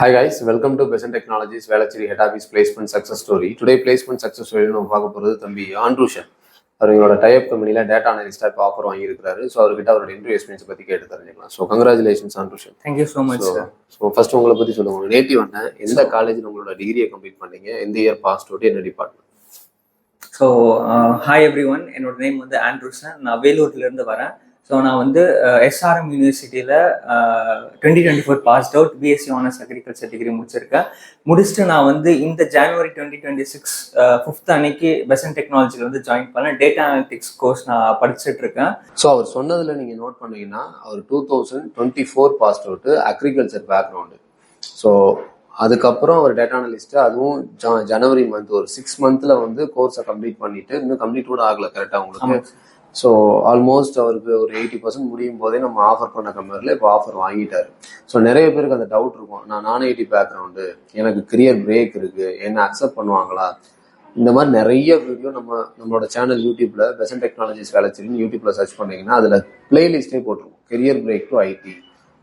Hi guys, welcome to Besant Technologies Velachiri Head Office Placement Success Story. Today placement success story நம்ம பார்க்க போகிறது தம்பி ஆண்ட்ரூஷன். அவர் எங்களோட type கம்பெனியில் டேட்டா அனலிஸ்டாக இப்போ ஆஃபர் வாங்கியிருக்காரு. ஸோ அவர்கிட்ட அவரோட இன்டர்வியூ எக்ஸ்பீரியன்ஸ் பற்றி கேட்டு தெரிஞ்சுக்கலாம். So congratulations Andrushan. Thank you so much sir. So first உங்களை பற்றி சொல்லுங்கள். நேட்டிவ் என்ன, எந்த காலேஜில் உங்களோட டிகிரியை கம்ப்ளீட் பண்ணீங்க, எந்த இயர் பாஸ் அவுட், என்ன department? So hi every one, என்னோட நேம் வந்து ஆண்ட்ரூஷன். நான் வேலூர்லேருந்து வரேன். ஸோ நான் வந்து எஸ்ஆர்எம் யூனிவர்சிட்டியில் 2024 passed out BSc honours agriculture degree முடிச்சிருக்கேன். முடிச்சுட்டு நான் வந்து இந்த ஜனவரி 2026 5th அன்னைக்கு பெசன்ட் டெக்னாலஜியில் வந்து ஜாயின் பண்ணேன். டேட்டா அனலிட்டிக்ஸ் கோர்ஸ் நான் படிச்சுட்டு இருக்கேன். ஸோ அவர் சொன்னதில் நீங்கள் நோட் பண்ணீங்கன்னா அவர் 2024 passed out agriculture background. So அதுக்கப்புறம் அவர் டேட்டா அனலிஸ்ட்டு, அதுவும் ஜனவரி மந்த் ஒரு 6 months வந்து கோர்ஸை கம்ப்ளீட் பண்ணிட்டு, இன்னும் கம்ப்ளீட் கூட ஆகலை கரெக்டாக உங்களுக்கு. ஸோ ஆல்மோஸ்ட் அவருக்கு ஒரு 80% முடியும் போதே நம்ம ஆஃபர் பண்ண கம்பெனியில் இப்போ ஆஃபர் வாங்கிட்டாரு. ஸோ நிறைய பேருக்கு அந்த டவுட் இருக்கும், நான் ஐடி பேக்ரவுண்டு, எனக்கு கரியர் பிரேக் இருக்குது, என்ன அக்செப்ட் பண்ணுவாங்களா? இந்த மாதிரி நிறைய வீடியோ நம்மளோட சேனல் யூடியூப்ல பெசன்ட் டெக்னாலஜிஸ் வேலைச்சிரின்னு யூடியூப்ல சர்ச் பண்ணீங்கன்னா அதில் பிளேலிஸ்டே போட்டிருக்கும், கரியர் பிரேக் டு ஐடி,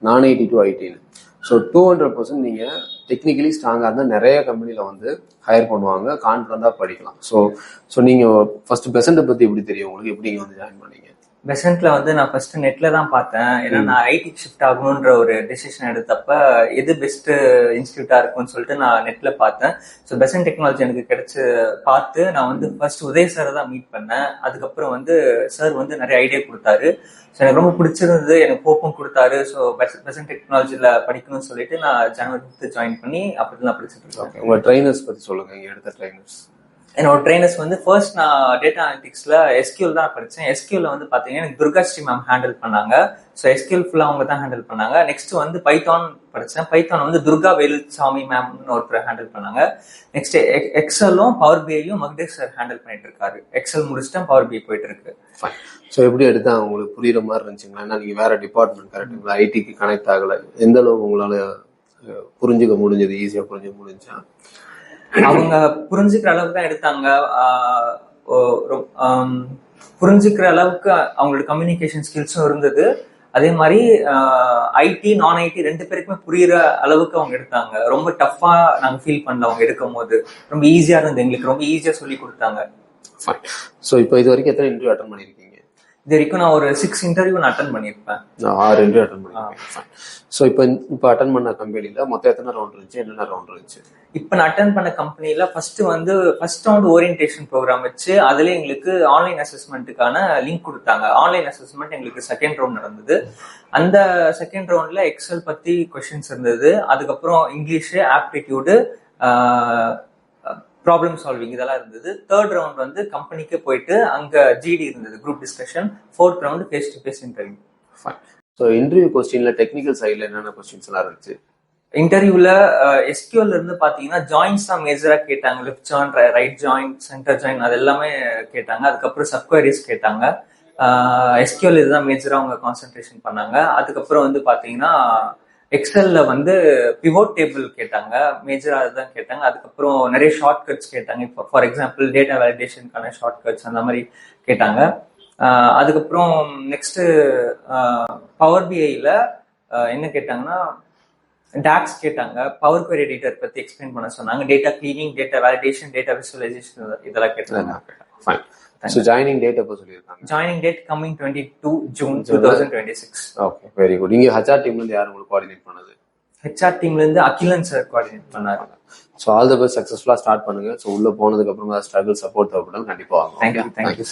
நான் ஐடி டு ஐடின்னு. ஸோ 200% நீங்கள் டெக்னிக்கலி ஸ்ட்ராங்காக இருந்தால் நிறைய கம்பெனியில் வந்து ஹையர் பண்ணுவாங்க, கான்ஃபிடண்டாக படிக்கலாம். ஸோ நீங்கள் ஃபர்ஸ்ட் பெசண்ட்டை பற்றி எப்படி தெரியும் உங்களுக்கு, எப்படி நீங்கள் வந்து ஜாயின் பண்ணீங்க? பெசன்ட்ல வந்து நான் ஃபர்ஸ்ட் நெட்ல தான் பார்த்தேன். ஏன்னா நான் ஐடி ஷிஃப்ட் ஆகணுன்ற ஒரு டெசிஷன் எடுத்தப்ப எது பெஸ்ட் இன்ஸ்டியூட்டா இருக்கும்னு சொல்லிட்டு நான் நெட்ல பார்த்தேன். ஸோ பெசன்ட் டெக்னாலஜி எனக்கு கிடைச்சு பார்த்து நான் வந்து ஃபர்ஸ்ட் உதய் சாரை தான் மீட் பண்ணேன். அதுக்கப்புறம் வந்து சார் வந்து நிறைய ஐடியா கொடுத்தாரு. ஸோ எனக்கு ரொம்ப பிடிச்சிருந்தது, எனக்கு ஹோப்பும் கொடுத்தாரு. ஸோ பெசன்ட் டெக்னாலஜியில் படிக்கணும்னு சொல்லிட்டு நான் ஜனவரி 5th ஜாயின் பண்ணி அப்படி நான் படிச்சுட்டு இருக்கேன். உங்கள் ட்ரைனர்ஸ் பற்றி சொல்லுங்க, இங்கே எடுத்த ட்ரைனர்ஸ். என்னோட ட்ரைனர்ஸ் வந்து ஃபர்ஸ்ட் நான் டேட்டா அனலிட்டிக்ஸ்ல எஸ்கியூல் தான் படித்தேன். எஸ்கியூல வந்து பார்த்தீங்கன்னா எனக்கு துர்கா ஸ்ரீ மேம் ஹேண்டில் பண்ணாங்க. ஸோ எஸ்கியூல் ஃபுல்லாக அவங்க தான் ஹேண்டில் பண்ணாங்க. நெக்ஸ்ட் வந்து பைத்தான் படித்தேன். பைத்தான் வந்து துர்கா வேலுசாமி மேம்னு ஒருத்தர் ஹேண்டில் பண்ணாங்க. நெக்ஸ்ட் எக்ஸலும் பவர் பிஐயும் மக்டேஷ் சார் ஹேண்டில் பண்ணிட்டு இருக்காரு. எக்ஸல் முடிச்சுட்டேன், பவர் பிஐ போயிட்டு இருக்கு. ஸோ எப்படி எடுத்தா உங்களுக்கு புரியுற மாதிரி இருந்துச்சுங்களா? ஏன்னா நீங்கள் வேற டிபார்ட்மெண்ட் கரெக்டுங்களா, ஐடிக்கு கனெக்ட் ஆகலை, எந்த அளவுக்கு உங்களால் புரிஞ்சுக்க முடிஞ்சது, ஈஸியாக புரிஞ்சுக்க முடிஞ்சா? அவங்க புரிஞ்சுக்கிற அளவுக்கு தான் எடுத்தாங்க. புரிஞ்சுக்கிற அளவுக்கு அவங்களோட கம்யூனிகேஷன் ஸ்கில்ஸும் இருந்தது. அதே மாதிரி ஐடி நான் ஐடி 2 பேருக்குமே புரியுற அளவுக்கு அவங்க எடுத்தாங்க. ரொம்ப டஃபா நாங்க ஃபீல் பண்ணல அவங்க எடுக்கும் போது. ரொம்ப ஈஸியா இருந்தது, எங்களுக்கு ரொம்ப ஈஸியா சொல்லி கொடுத்தாங்க. ஸோ இப்போ இது வரைக்கும் எத்தனை இன்டர்வியூ அட்டன் பண்ணிருக்கீங்க? இது வரைக்கும் நான் ஒரு 6 இன்டர்வியூ நான் அட்டன் பண்ணியிருப்பேன். 6 இன்டர்வியூ அட்டன் பண்ணிருக்கேன். ஸோ இப்போ அட்டன் பண்ண கம்பெனில மொத்தம் எத்தனை ரவுண்ட் இருந்துச்சு, என்னென்ன ரவுண்ட் இருந்துச்சு? இப்போ நான் அட்டன் பண்ண கம்பெனில ஃபர்ஸ்ட் ரவுண்ட் ஓரியன்டேஷன் ப்ரோக்ராம் வச்சு அதுல எங்களுக்கு ஆன்லைன் அசஸ்மெண்ட்டுக்கான லிங்க் கொடுத்தாங்க. ஆன்லைன் அசஸ்மெண்ட் எங்களுக்கு செகண்ட் ரவுண்ட் நடந்தது. அந்த செகண்ட் ரவுண்ட்ல எக்ஸல் பத்தி கொஸ்டின்ஸ் இருந்தது. அதுக்கப்புறம் இங்கிலீஷ், ஆப்டிடியூடு, ப்ராப்ளம் சால்விங் இதெல்லாம் இருந்தது. தேர்ட் ரவுண்ட் வந்து கம்பெனிக்கு போயிட்டு அங்க ஜிடி இருந்தது, group discussion. Fourth round face to face interview. So interview கொஸ்டின்ல டெக்னிக்கல் சைட்ல என்னென்ன கொஸ்டின்ஸ் எல்லாம் இருந்துச்சு? இன்டர்வியூல எஸ்கியூல இருந்து பாத்தீங்கன்னா ஜாயின்ஸ் தான் மேஜரா கேட்டாங்க. Left join, right join, centre join, அது எல்லாமே கேட்டாங்க. அதுக்கப்புறம் சப்குவரிஸ் கேட்டாங்க. எஸ்கியூல இதுதான் மேஜரா அவங்க கான்சென்ட்ரேஷன் பண்ணாங்க. அதுக்கப்புறம் வந்து பாத்தீங்கன்னா எக்ஸல்ல வந்து பிவோட் டேபிள் கேட்டாங்க, மேஜரா அதுதான் கேட்டாங்க. அதுக்கப்புறம் நிறைய ஷார்ட் கட்ஸ் கேட்டாங்க. இப்போ ஃபார் எக்ஸாம்பிள் டேட்டா வேலிடேஷனுக்கான ஷார்ட் கட்ஸ் அந்த மாதிரி கேட்டாங்க. அதுக்கப்புறம் நெக்ஸ்ட் பவர் பிஐல என்ன கேட்டாங்கன்னா டாக்ஸ் கேட்டாங்க. பவர் குவரி எடிட்டர் பத்தி எக்ஸ்பிளைன் பண்ண சொன்னாங்க. Data cleaning, data validation, data visualisation இதெல்லாம் கேட்டாங்க. So joining date எப்போ சொல்லிருக்காங்க? Joining date coming 22 June 2026. Okay, very good. நீங்க HR டீம்ல இருந்து யார் உங்களுக்கு கோஆர்டினேட் பண்ணது? HR டீம்ல இருந்து அகிலன் சார் கோஆர்டினேட் பண்ணாரு. So all the best, சக்சஸ்ஃபுல்லா ஸ்டார்ட் பண்ணுங்க. So உள்ள போனதுக்கு அப்புறமா ஸ்ட்ரகிள் சப்போர்ட் தேவைப்படும், கண்டிப்பா வாங்க. Thank you.